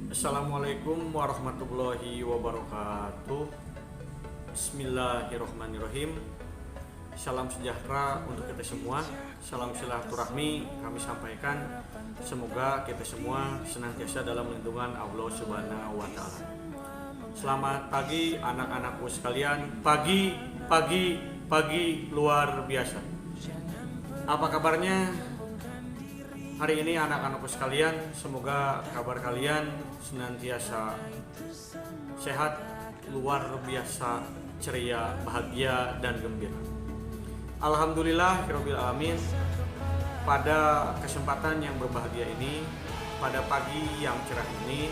Assalamualaikum warahmatullahi wabarakatuh. Bismillahirrahmanirrahim. Salam sejahtera untuk kita semua. Salam silaturahmi kami sampaikan. Semoga kita semua senantiasa dalam lindungan Allah Subhanahu wa taala. Selamat pagi anak-anakku sekalian. Pagi luar biasa. Apa kabarnya hari ini anak-anakku sekalian? Semoga kabar kalian senantiasa sehat, luar biasa, ceria, bahagia, dan gembira. Alhamdulillah Rabbil Alamin. Pada kesempatan yang berbahagia ini, pada pagi yang cerah ini,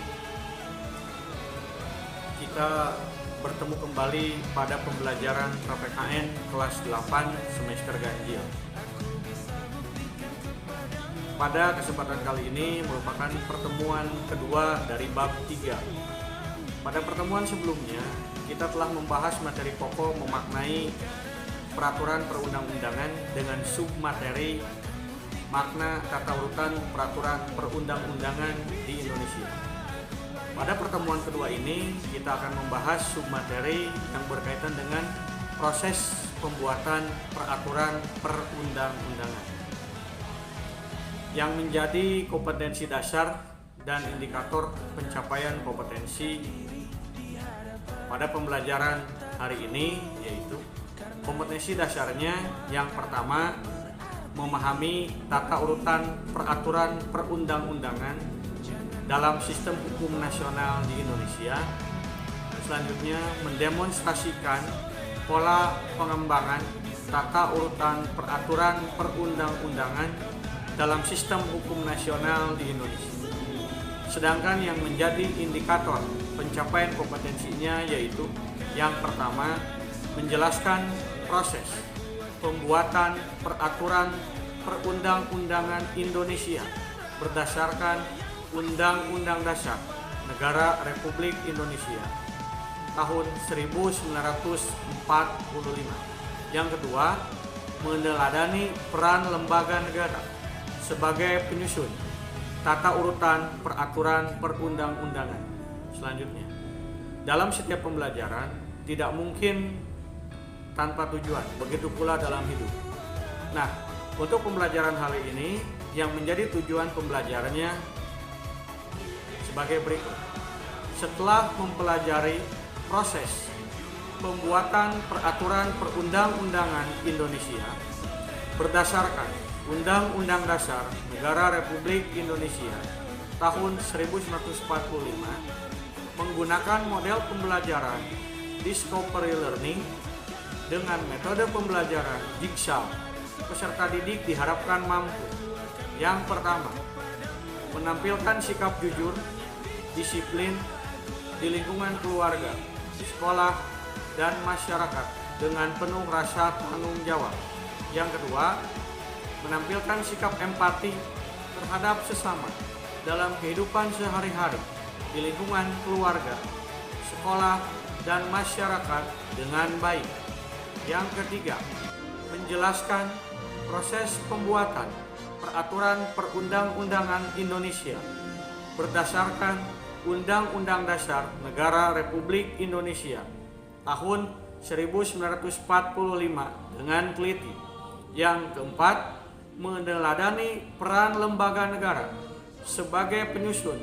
kita bertemu kembali pada pembelajaran PPKN kelas 8 semester ganjil. Pada kesempatan kali ini merupakan pertemuan kedua dari bab 3. Pada pertemuan sebelumnya, kita telah membahas materi pokok memaknai peraturan perundang-undangan dengan submateri makna tata urutan peraturan perundang-undangan di Indonesia. Pada pertemuan kedua ini, kita akan membahas submateri yang berkaitan dengan proses pembuatan peraturan perundang-undangan yang menjadi kompetensi dasar dan indikator pencapaian kompetensi pada pembelajaran hari ini, yaitu kompetensi dasarnya yang pertama memahami tata urutan peraturan perundang-undangan dalam sistem hukum nasional di Indonesia. Selanjutnya mendemonstrasikan pola pengembangan tata urutan peraturan perundang-undangan dalam sistem hukum nasional di Indonesia. Sedangkan yang menjadi indikator pencapaian kompetensinya yaitu yang pertama menjelaskan proses pembuatan peraturan perundang-undangan Indonesia berdasarkan Undang-Undang Dasar Negara Republik Indonesia tahun 1945. Yang kedua, meneladani peran lembaga negara sebagai penyusun tata urutan peraturan perundang-undangan. Selanjutnya, dalam setiap pembelajaran tidak mungkin tanpa tujuan, begitu pula dalam hidup. Nah, untuk pembelajaran hari ini yang menjadi tujuan pembelajarannya sebagai berikut. Setelah mempelajari proses pembuatan peraturan perundang-undangan Indonesia berdasarkan Undang-Undang Dasar Negara Republik Indonesia tahun 1945 menggunakan model pembelajaran discovery learning dengan metode pembelajaran jigsaw, peserta didik diharapkan mampu yang pertama menampilkan sikap jujur, disiplin di lingkungan keluarga, sekolah, dan masyarakat dengan penuh rasa tanggung jawab. Yang kedua, menampilkan sikap empati terhadap sesama dalam kehidupan sehari-hari di lingkungan keluarga, sekolah, dan masyarakat dengan baik. Yang ketiga, menjelaskan proses pembuatan peraturan perundang-undangan Indonesia berdasarkan Undang-Undang Dasar Negara Republik Indonesia tahun 1945 dengan teliti. Yang keempat, meneladani peran lembaga negara sebagai penyusun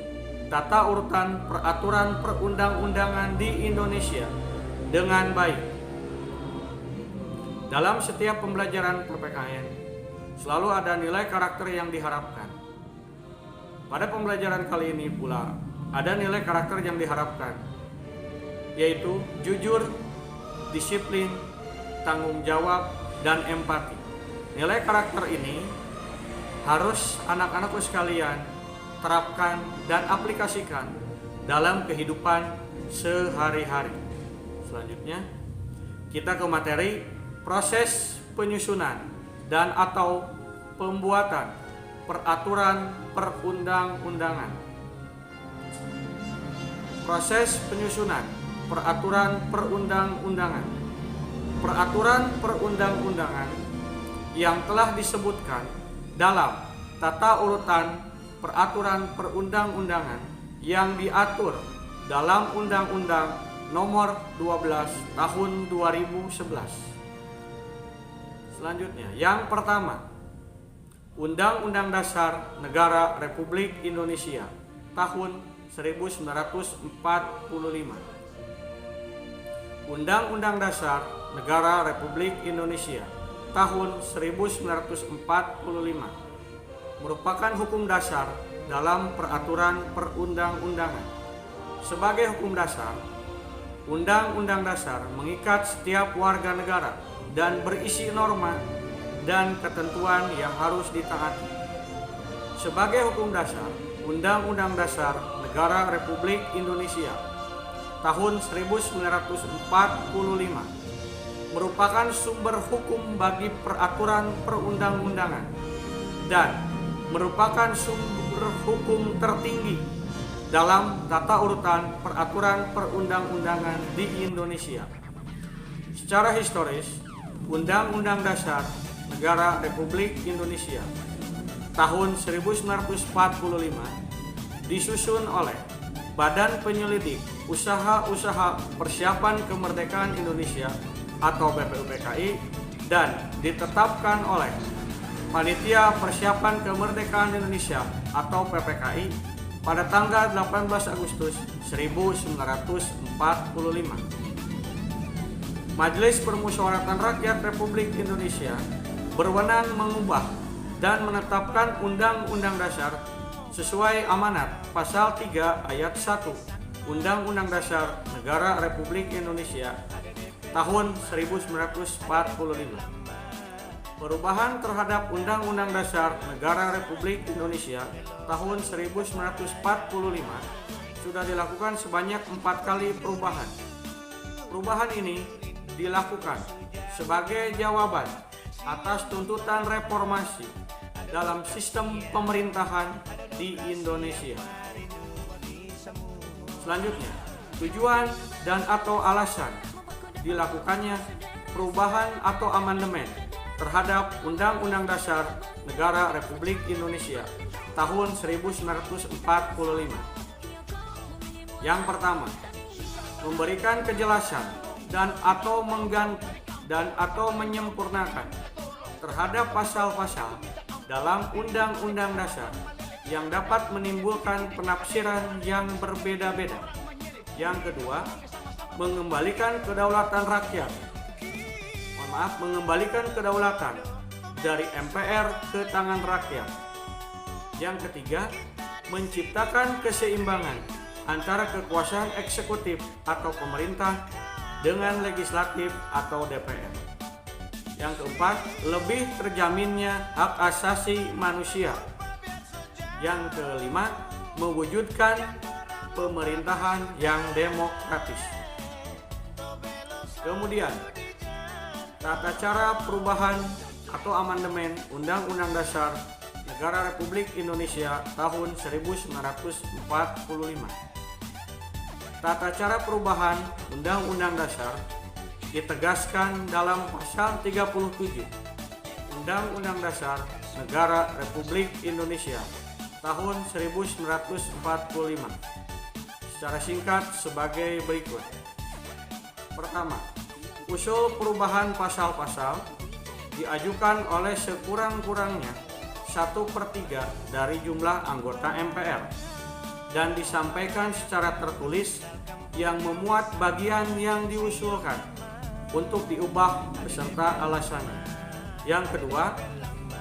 tata urutan peraturan perundang-undangan di Indonesia dengan baik. Dalam setiap pembelajaran PPKN selalu ada nilai karakter yang diharapkan. Pada pembelajaran kali ini pula ada nilai karakter yang diharapkan, yaitu jujur, disiplin, tanggung jawab, dan empati. Nilai karakter ini harus anak-anakku sekalian terapkan dan aplikasikan dalam kehidupan sehari-hari. Selanjutnya, kita ke materi proses penyusunan dan atau pembuatan peraturan perundang-undangan. Proses penyusunan peraturan perundang-undangan. Peraturan perundang-undangan yang telah disebutkan dalam tata urutan peraturan perundang-undangan yang diatur dalam Undang-Undang Nomor 12 Tahun 2011. Selanjutnya, yang pertama, Undang-Undang Dasar Negara Republik Indonesia tahun 1945. Undang-Undang Dasar Negara Republik Indonesia tahun 1945 merupakan hukum dasar dalam peraturan perundang-undangan. Sebagai hukum dasar, Undang-Undang Dasar mengikat setiap warga negara dan berisi norma dan ketentuan yang harus ditaati. Sebagai hukum dasar, Undang-Undang Dasar Negara Republik Indonesia tahun 1945 merupakan sumber hukum bagi peraturan perundang-undangan dan merupakan sumber hukum tertinggi dalam tata urutan peraturan perundang-undangan di Indonesia. Secara historis, Undang-Undang Dasar Negara Republik Indonesia tahun 1945 disusun oleh Badan Penyelidik Usaha-Usaha Persiapan Kemerdekaan Indonesia atau BPUPKI dan ditetapkan oleh Panitia Persiapan Kemerdekaan Indonesia atau PPKI pada tanggal 18 Agustus 1945. Majelis Permusyawaratan Rakyat Republik Indonesia berwenang mengubah dan menetapkan Undang-Undang Dasar sesuai amanat Pasal 3 Ayat 1 Undang-Undang Dasar Negara Republik Indonesia tahun 1945. Perubahan terhadap Undang-Undang Dasar Negara Republik Indonesia tahun 1945 sudah dilakukan sebanyak 4 kali perubahan. Perubahan ini dilakukan sebagai jawaban atas tuntutan reformasi dalam sistem pemerintahan di Indonesia. Selanjutnya, tujuan dan atau alasan dilakukannya perubahan atau amandemen terhadap Undang-Undang Dasar Negara Republik Indonesia tahun 1945. Yang pertama, memberikan kejelasan dan atau menyempurnakan terhadap pasal-pasal dalam Undang-Undang Dasar yang dapat menimbulkan penafsiran yang berbeda-beda. Yang kedua, mengembalikan kedaulatan dari MPR ke tangan rakyat. Yang ketiga, menciptakan keseimbangan antara kekuasaan eksekutif atau pemerintah dengan legislatif atau DPR. Yang keempat, lebih terjaminnya hak asasi manusia. Yang kelima, mewujudkan pemerintahan yang demokratis. Kemudian, tata cara perubahan atau amandemen Undang-Undang Dasar Negara Republik Indonesia tahun 1945. Tata cara perubahan Undang-Undang Dasar ditegaskan dalam pasal 37 Undang-Undang Dasar Negara Republik Indonesia tahun 1945. Secara singkat sebagai berikut. Pertama, usul perubahan pasal-pasal diajukan oleh sekurang-kurangnya 1/3 dari jumlah anggota MPR dan disampaikan secara tertulis yang memuat bagian yang diusulkan untuk diubah beserta alasannya. Yang kedua,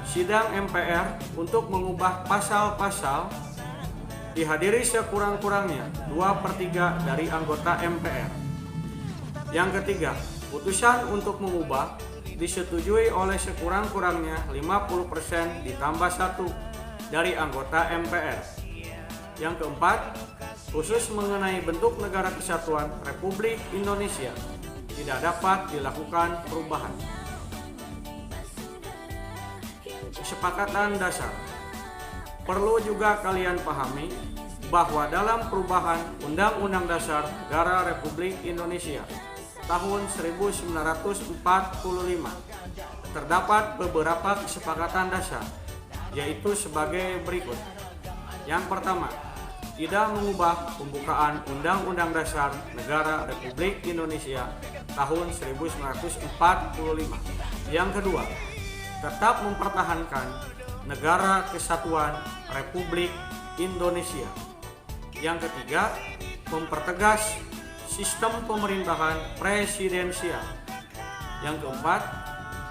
sidang MPR untuk mengubah pasal-pasal dihadiri sekurang-kurangnya 2/3 dari anggota MPR. Yang ketiga, putusan untuk mengubah disetujui oleh sekurang-kurangnya 50% ditambah 1 dari anggota MPR. Yang keempat, khusus mengenai bentuk negara kesatuan Republik Indonesia tidak dapat dilakukan perubahan. Kesepakatan dasar. Perlu juga kalian pahami bahwa dalam perubahan Undang-Undang Dasar Negara Republik Indonesia tahun 1945 terdapat beberapa kesepakatan dasar, yaitu sebagai berikut. Yang pertama, tidak mengubah pembukaan Undang-Undang Dasar Negara Republik Indonesia tahun 1945. Yang kedua, tetap mempertahankan Negara Kesatuan Republik Indonesia. Yang ketiga, mempertegas sistem pemerintahan presidensial. Yang keempat,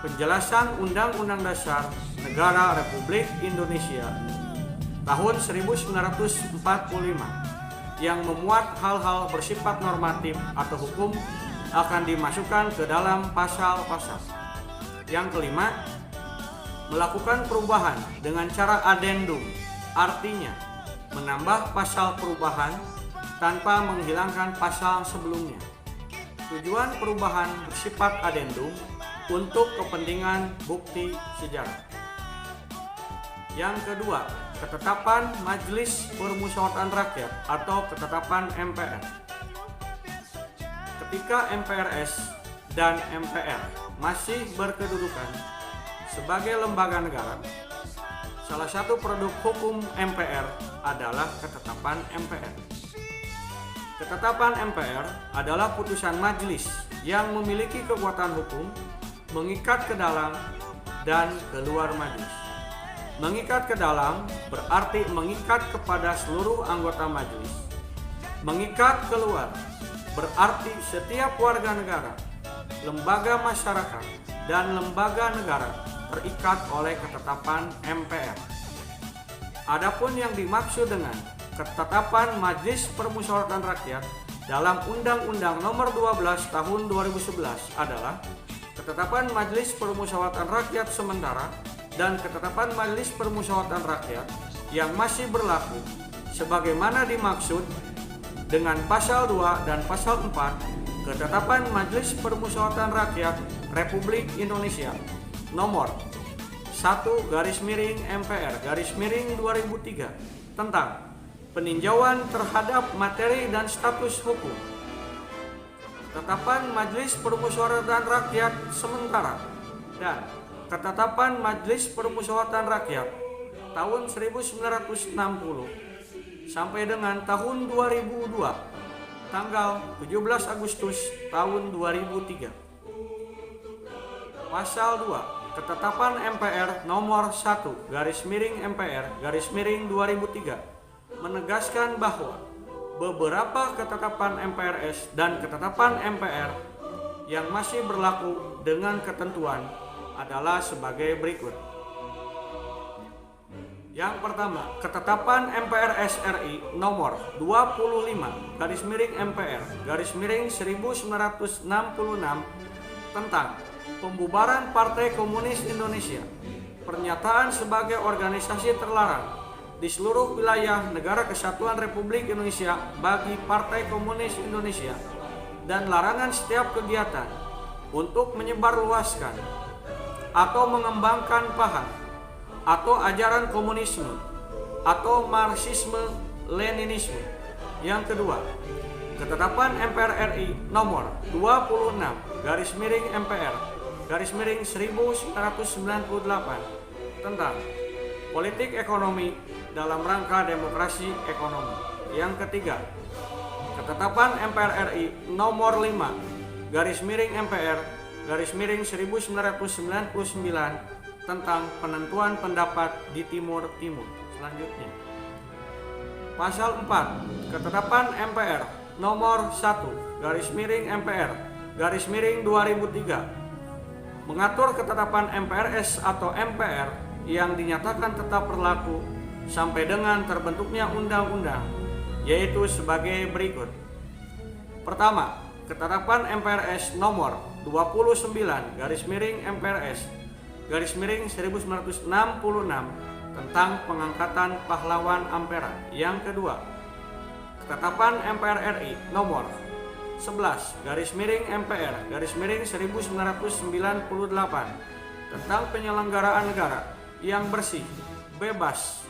penjelasan Undang-Undang Dasar Negara Republik Indonesia tahun 1945 yang memuat hal-hal bersifat normatif atau hukum akan dimasukkan ke dalam pasal-pasal. Yang kelima, melakukan perubahan dengan cara adendum, artinya menambah pasal perubahan tanpa menghilangkan pasal sebelumnya. Tujuan perubahan bersifat adendum untuk kepentingan bukti sejarah. Yang kedua, ketetapan Majelis Permusyawaratan Rakyat atau ketetapan MPR. Ketika MPRS dan MPR masih berkedudukan sebagai lembaga negara, salah satu produk hukum MPR adalah ketetapan MPR. Ketetapan MPR adalah putusan majelis yang memiliki kekuatan hukum mengikat ke dalam dan keluar majelis. Mengikat ke dalam berarti mengikat kepada seluruh anggota majelis. Mengikat keluar berarti setiap warga negara, lembaga masyarakat, dan lembaga negara terikat oleh ketetapan MPR. Adapun yang dimaksud dengan ketetapan Majelis Permusyawaratan Rakyat dalam Undang-Undang Nomor 12 Tahun 2011 adalah ketetapan Majelis Permusyawaratan Rakyat sementara dan ketetapan Majelis Permusyawaratan Rakyat yang masih berlaku sebagaimana dimaksud dengan pasal 2 dan pasal 4 ketetapan Majelis Permusyawaratan Rakyat Republik Indonesia nomor 1/MPR/2003 tentang peninjauan terhadap materi dan status hukum. Ketetapan Majelis Permusyawaratan Rakyat sementara dan ketetapan Majelis Permusyawaratan Rakyat tahun 1960 sampai dengan tahun 2002 tanggal 17 Agustus tahun 2003. Pasal 2 Ketetapan MPR nomor 1/MPR/2003 menegaskan bahwa beberapa ketetapan MPRS dan ketetapan MPR yang masih berlaku dengan ketentuan adalah sebagai berikut. Yang pertama, ketetapan MPRS RI nomor 25/MPR/1966 tentang pembubaran Partai Komunis Indonesia, pernyataan sebagai organisasi terlarang di seluruh wilayah Negara Kesatuan Republik Indonesia bagi Partai Komunis Indonesia dan larangan setiap kegiatan untuk menyebarluaskan atau mengembangkan paham atau ajaran komunisme atau marxisme leninisme. Yang kedua, ketetapan MPR RI nomor 26/MPR/1998 tentang politik ekonomi dalam rangka demokrasi ekonomi. Yang ketiga, ketetapan MPR RI nomor 5/MPR/1999 tentang penentuan pendapat di Timur Timur. Selanjutnya, pasal 4 ketetapan MPR nomor 1/MPR/2003 mengatur ketetapan MPRS atau MPR yang dinyatakan tetap berlaku sampai dengan terbentuknya undang-undang, yaitu sebagai berikut. Pertama, ketetapan MPRS nomor 29/MPRS/1966 tentang pengangkatan pahlawan Ampera. Yang kedua, ketetapan MPR RI nomor 11/MPR/1998 tentang penyelenggaraan negara yang bersih, bebas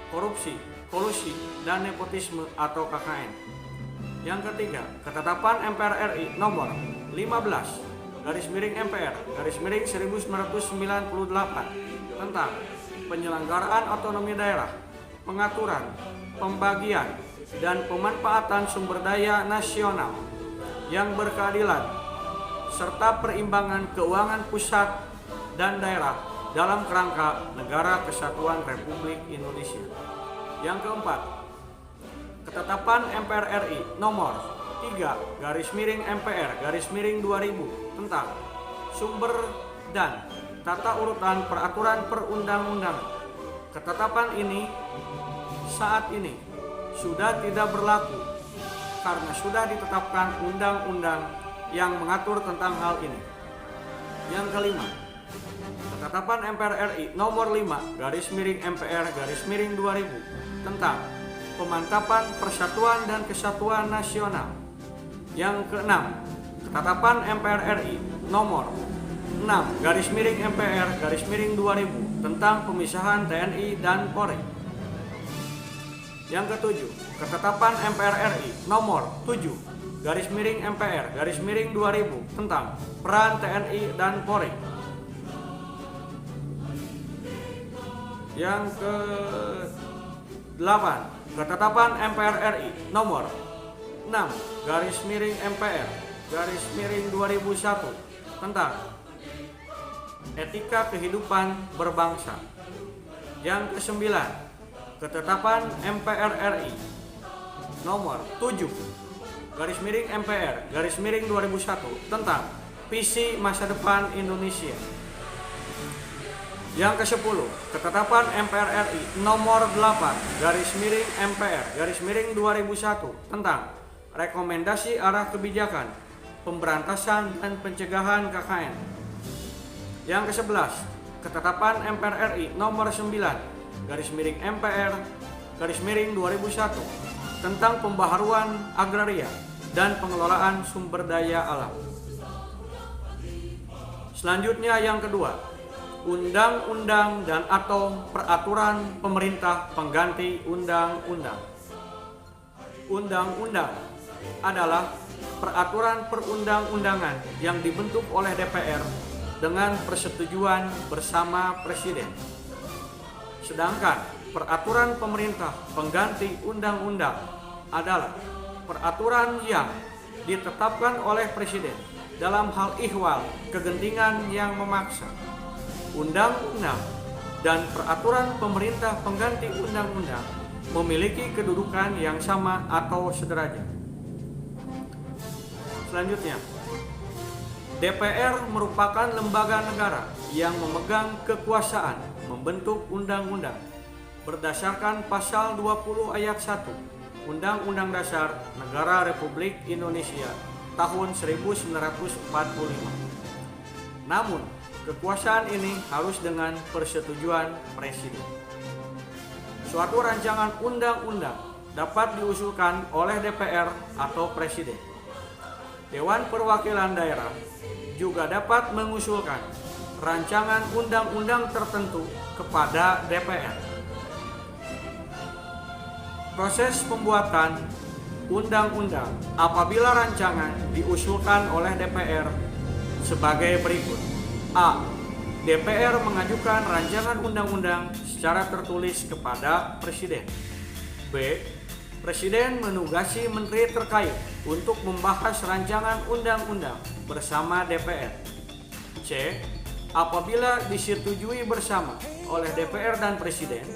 korupsi, kolusi, dan nepotisme atau KKN. Yang ketiga, ketetapan MPR RI nomor 15/MPR/1998 tentang penyelenggaraan otonomi daerah, pengaturan, pembagian, dan pemanfaatan sumber daya nasional yang berkeadilan, serta perimbangan keuangan pusat dan daerah dalam kerangka Negara Kesatuan Republik Indonesia. Yang keempat, ketetapan MPR RI nomor 3/MPR/2000 tentang sumber dan tata urutan peraturan perundang-undangan. Ketetapan ini saat ini sudah tidak berlaku karena sudah ditetapkan undang-undang yang mengatur tentang hal ini. Yang kelima, ketetapan MPR RI nomor 5/MPR/2000 tentang pemantapan persatuan dan kesatuan nasional. Yang keenam, ketetapan MPR RI nomor 6/MPR/2000 tentang pemisahan TNI dan Polri. Yang ketujuh, ketetapan MPR RI nomor 7/MPR/2000 tentang peran TNI dan Polri. Yang ke-8, ketetapan MPR RI nomor 6/MPR/2001 tentang etika kehidupan berbangsa. Yang ke-9, ketetapan MPR RI nomor 7/MPR/2001 tentang visi masa depan Indonesia. Yang ke-10, ketetapan MPR RI nomor 8/MPR/2001 tentang rekomendasi arah kebijakan pemberantasan dan pencegahan KKN. Yang ke-11, ketetapan MPR RI nomor 9/MPR/2001 tentang pembaharuan agraria dan pengelolaan sumber daya alam. Selanjutnya yang kedua, undang-undang dan atau peraturan pemerintah pengganti undang-undang. Undang-undang adalah peraturan perundang-undangan yang dibentuk oleh DPR dengan persetujuan bersama Presiden. Sedangkan peraturan pemerintah pengganti undang-undang adalah peraturan yang ditetapkan oleh Presiden dalam hal ihwal kegentingan yang memaksa. Undang-undang dan peraturan pemerintah pengganti undang-undang memiliki kedudukan yang sama atau sederajat. Selanjutnya, DPR merupakan lembaga negara yang memegang kekuasaan membentuk undang-undang berdasarkan pasal 20 ayat 1 Undang-Undang Dasar Negara Republik Indonesia tahun 1945. Namun, kekuasaan ini harus dengan persetujuan Presiden. Suatu rancangan undang-undang dapat diusulkan oleh DPR atau Presiden. Dewan Perwakilan Daerah juga dapat mengusulkan rancangan undang-undang tertentu kepada DPR. Proses pembuatan undang-undang apabila rancangan diusulkan oleh DPR sebagai berikut. A. DPR mengajukan rancangan undang-undang secara tertulis kepada Presiden. B. Presiden menugasi menteri terkait untuk membahas rancangan undang-undang bersama DPR. C. Apabila disetujui bersama oleh DPR dan Presiden,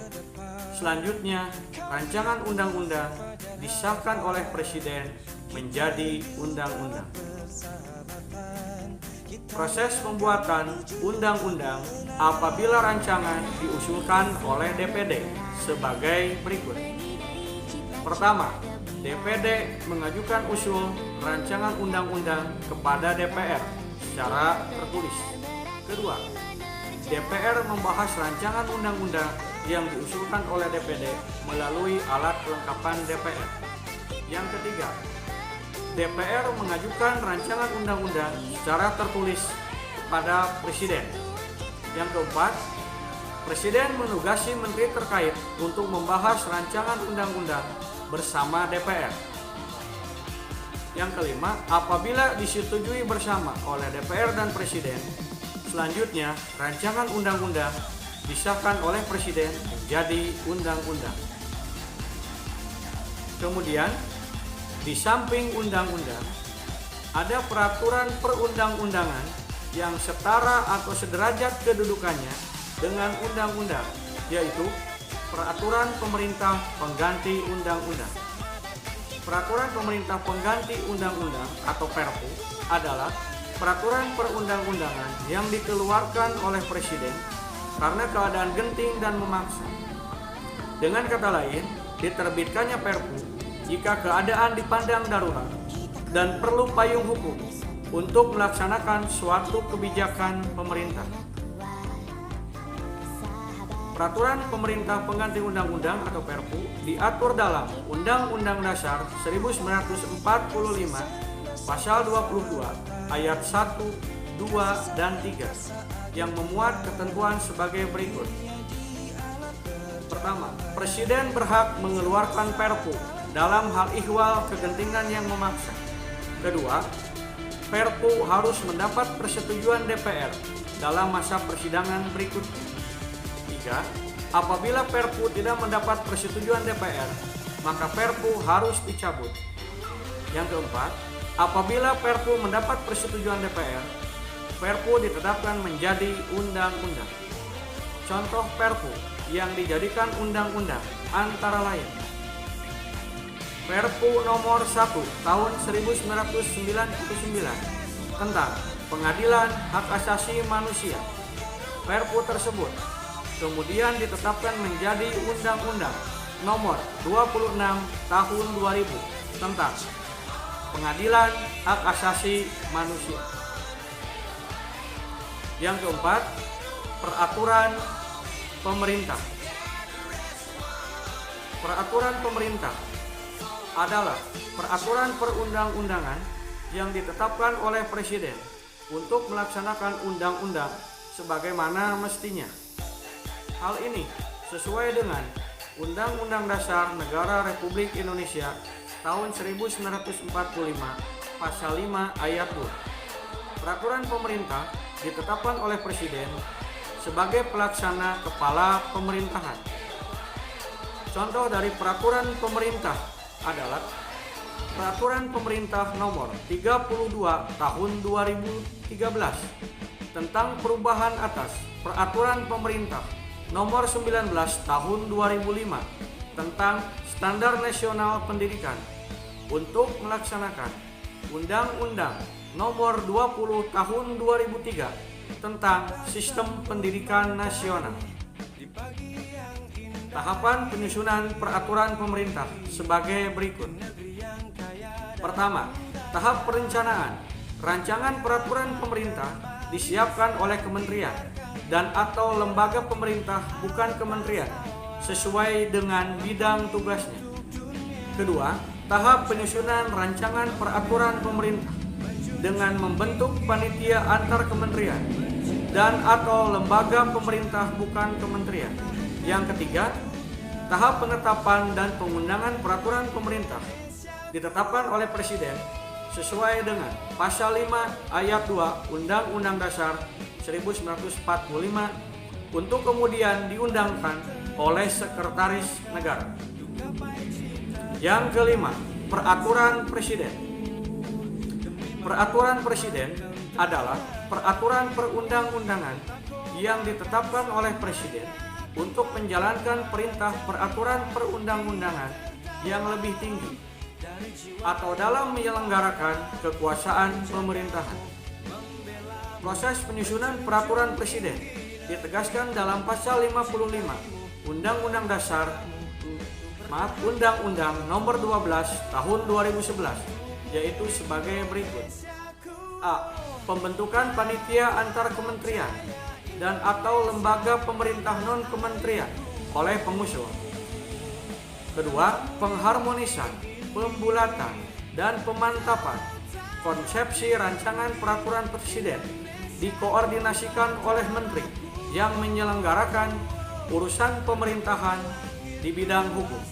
selanjutnya rancangan undang-undang disahkan oleh Presiden menjadi undang-undang. Proses pembuatan undang-undang apabila rancangan diusulkan oleh DPD sebagai berikut. Pertama, DPD mengajukan usul rancangan undang-undang kepada DPR secara tertulis. Kedua, DPR membahas rancangan undang-undang yang diusulkan oleh DPD melalui alat kelengkapan DPR. Yang ketiga, DPR mengajukan rancangan undang-undang secara tertulis kepada Presiden. Yang keempat, Presiden menugasi menteri terkait untuk membahas rancangan undang-undang bersama DPR. Yang kelima, apabila disetujui bersama oleh DPR dan Presiden, selanjutnya rancangan undang-undang disahkan oleh Presiden menjadi undang-undang. Kemudian, di samping undang-undang, ada peraturan perundang-undangan yang setara atau sederajat kedudukannya dengan undang-undang, yaitu peraturan pemerintah pengganti undang-undang. Peraturan pemerintah pengganti undang-undang atau Perpu adalah peraturan perundang-undangan yang dikeluarkan oleh Presiden karena keadaan genting dan memaksa. Dengan kata lain, diterbitkannya Perpu jika keadaan dipandang darurat dan perlu payung hukum untuk melaksanakan suatu kebijakan pemerintah. Peraturan pemerintah pengganti undang-undang atau Perpu diatur dalam Undang-Undang Dasar 1945 Pasal 22 ayat 1, 2, dan 3 yang memuat ketentuan sebagai berikut. Pertama, Presiden berhak mengeluarkan Perpu dalam hal ihwal kegentingan yang memaksa. Kedua, Perpu harus mendapat persetujuan DPR dalam masa persidangan berikutnya. 3. Apabila Perpu tidak mendapat persetujuan DPR, maka Perpu harus dicabut. Yang keempat, apabila Perpu mendapat persetujuan DPR, Perpu ditetapkan menjadi undang-undang. Contoh Perpu yang dijadikan undang-undang antara lain: Perpu nomor 1 tahun 1999 tentang Pengadilan Hak Asasi Manusia. Perpu tersebut kemudian ditetapkan menjadi Undang-Undang nomor 26 tahun 2000 tentang Pengadilan Hak Asasi Manusia. Yang keempat, peraturan pemerintah. Peraturan pemerintah adalah peraturan perundang-undangan yang ditetapkan oleh Presiden untuk melaksanakan undang-undang sebagaimana mestinya. Hal ini sesuai dengan Undang-Undang Dasar Negara Republik Indonesia tahun 1945 Pasal 5 ayat 2. Peraturan pemerintah ditetapkan oleh Presiden sebagai pelaksana kepala pemerintahan. Contoh dari peraturan pemerintah adalah Peraturan Pemerintah Nomor 32 Tahun 2013 tentang perubahan atas Peraturan Pemerintah Nomor 19 Tahun 2005 tentang Standar Nasional Pendidikan untuk melaksanakan Undang-Undang Nomor 20 Tahun 2003 tentang Sistem Pendidikan Nasional. Tahapan penyusunan peraturan pemerintah sebagai berikut. Pertama, tahap perencanaan. Rancangan peraturan pemerintah disiapkan oleh kementerian dan atau lembaga pemerintah bukan kementerian sesuai dengan bidang tugasnya. Kedua, tahap penyusunan rancangan peraturan pemerintah dengan membentuk panitia antar kementerian dan atau lembaga pemerintah bukan kementerian. Yang ketiga, tahap penetapan dan pengundangan peraturan pemerintah ditetapkan oleh Presiden sesuai dengan Pasal 5 Ayat 2 Undang-Undang Dasar 1945 untuk kemudian diundangkan oleh Sekretaris Negara. Yang kelima, peraturan Presiden. Peraturan Presiden adalah peraturan perundang-undangan yang ditetapkan oleh Presiden untuk menjalankan perintah peraturan perundang-undangan yang lebih tinggi atau dalam menyelenggarakan kekuasaan pemerintahan. Proses penyusunan peraturan Presiden ditegaskan dalam Pasal 55 Undang-Undang Dasar Undang-Undang Nomor 12 Tahun 2011, yaitu sebagai berikut. A. Pembentukan panitia antar kementerian dan atau lembaga pemerintah non-kementerian oleh pengusul. Kedua, pengharmonisan, pembulatan, dan pemantapan konsepsi rancangan peraturan Presiden dikoordinasikan oleh menteri yang menyelenggarakan urusan pemerintahan di bidang hukum.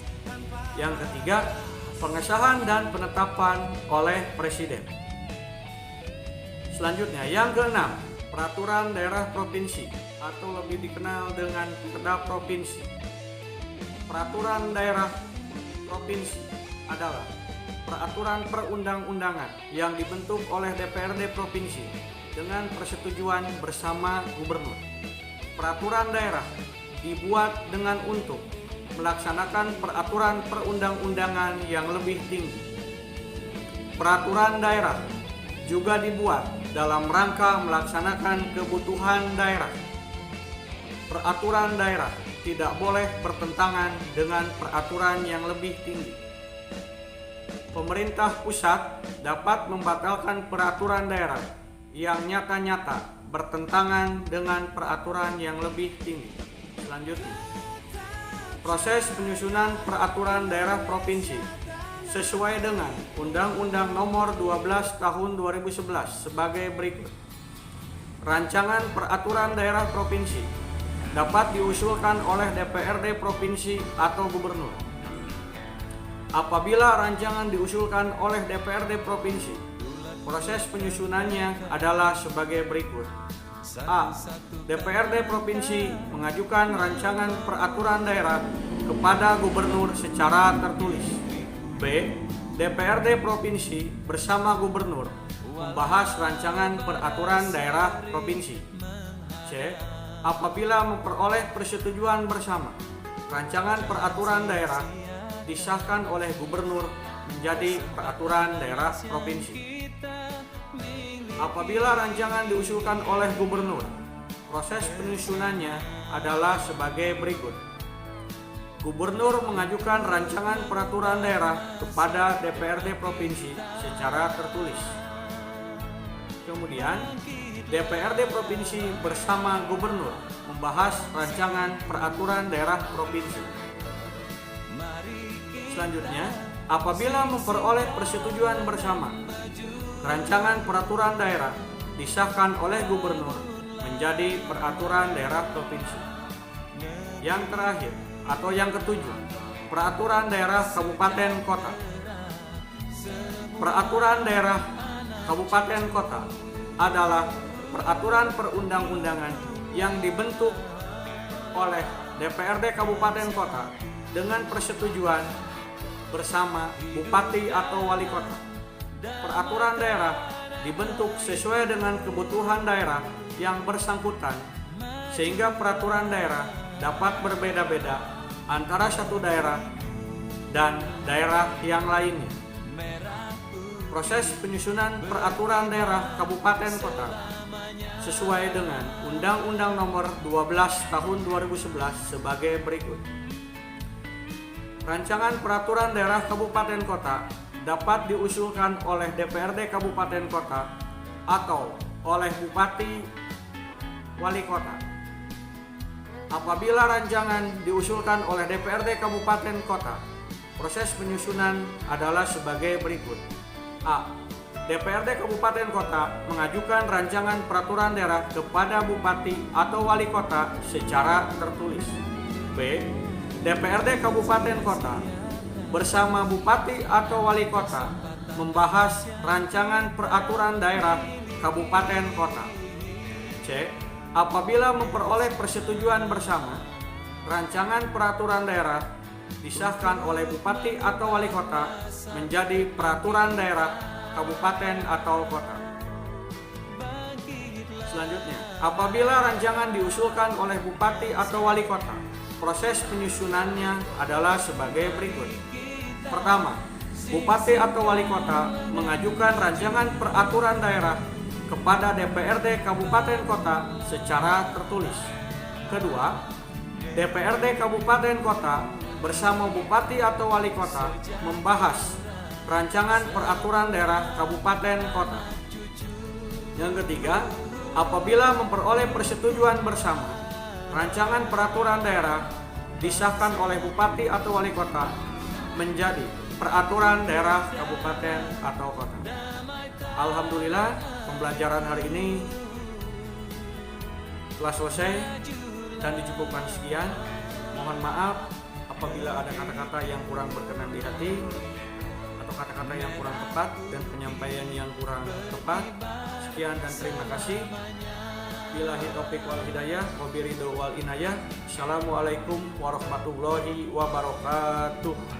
Yang ketiga, pengesahan dan penetapan oleh Presiden. Selanjutnya, yang keenam, peraturan daerah provinsi atau lebih dikenal dengan Perda Provinsi. Peraturan daerah provinsi adalah peraturan perundang-undangan yang dibentuk oleh DPRD Provinsi dengan persetujuan bersama Gubernur. Peraturan daerah dibuat dengan untuk melaksanakan peraturan perundang-undangan yang lebih tinggi. Peraturan daerah juga dibuat dalam rangka melaksanakan kebutuhan daerah. Peraturan daerah tidak boleh bertentangan dengan peraturan yang lebih tinggi. Pemerintah pusat dapat membatalkan peraturan daerah yang nyata-nyata bertentangan dengan peraturan yang lebih tinggi. Selanjutnya, proses penyusunan peraturan daerah provinsi sesuai dengan Undang-Undang Nomor 12 Tahun 2011 sebagai berikut. Rancangan peraturan daerah provinsi dapat diusulkan oleh DPRD provinsi atau gubernur. Apabila rancangan diusulkan oleh DPRD provinsi, proses penyusunannya adalah sebagai berikut. A. DPRD provinsi mengajukan rancangan peraturan daerah kepada gubernur secara tertulis. B. DPRD provinsi bersama gubernur membahas rancangan peraturan daerah provinsi. C. Apabila memperoleh persetujuan bersama, rancangan peraturan daerah disahkan oleh gubernur menjadi peraturan daerah provinsi. Apabila rancangan diusulkan oleh gubernur, proses penyusunannya adalah sebagai berikut. Gubernur mengajukan rancangan peraturan daerah kepada DPRD provinsi secara tertulis. Kemudian, DPRD provinsi bersama gubernur membahas rancangan peraturan daerah provinsi. Selanjutnya, apabila memperoleh persetujuan bersama, rancangan peraturan daerah disahkan oleh gubernur menjadi peraturan daerah provinsi. Yang terakhir atau yang ketujuh, peraturan daerah kabupaten kota. Peraturan daerah kabupaten kota adalah peraturan perundang-undangan yang dibentuk oleh DPRD kabupaten kota dengan persetujuan bersama bupati atau wali kota. Peraturan daerah dibentuk sesuai dengan kebutuhan daerah yang bersangkutan, sehingga peraturan daerah dapat berbeda-beda antara satu daerah dan daerah yang lainnya. Proses penyusunan peraturan daerah kabupaten kota sesuai dengan Undang-Undang Nomor 12 Tahun 2011 sebagai berikut. Rancangan peraturan daerah kabupaten kota dapat diusulkan oleh DPRD kabupaten kota atau oleh bupati wali kota. Apabila rancangan diusulkan oleh DPRD kabupaten kota, proses penyusunan adalah sebagai berikut. A. DPRD kabupaten kota mengajukan rancangan peraturan daerah kepada bupati atau wali kota secara tertulis. B. DPRD kabupaten kota bersama bupati atau wali kota membahas rancangan peraturan daerah kabupaten kota. C. Apabila memperoleh persetujuan bersama, rancangan peraturan daerah disahkan oleh bupati atau wali kota menjadi peraturan daerah kabupaten atau kota. Selanjutnya, apabila rancangan diusulkan oleh bupati atau wali kota, proses penyusunannya adalah sebagai berikut. Pertama, bupati atau wali kota mengajukan rancangan peraturan daerah kepada DPRD kabupaten kota secara tertulis. Kedua, DPRD kabupaten kota bersama bupati atau wali kota membahas rancangan peraturan daerah kabupaten kota. Yang ketiga, apabila memperoleh persetujuan bersama, rancangan peraturan daerah disahkan oleh bupati atau wali kota menjadi peraturan daerah kabupaten atau kota. Alhamdulillah, pembelajaran hari ini telah selesai dan dicukupkan sekian. Mohon maaf apabila ada kata-kata yang kurang berkenan di hati atau kata-kata yang kurang tepat dan penyampaian yang kurang tepat. Sekian dan terima kasih. Billahi taufiq wal hidayah, wabiridho wal inayah. Assalamualaikum warahmatullahi wabarakatuh.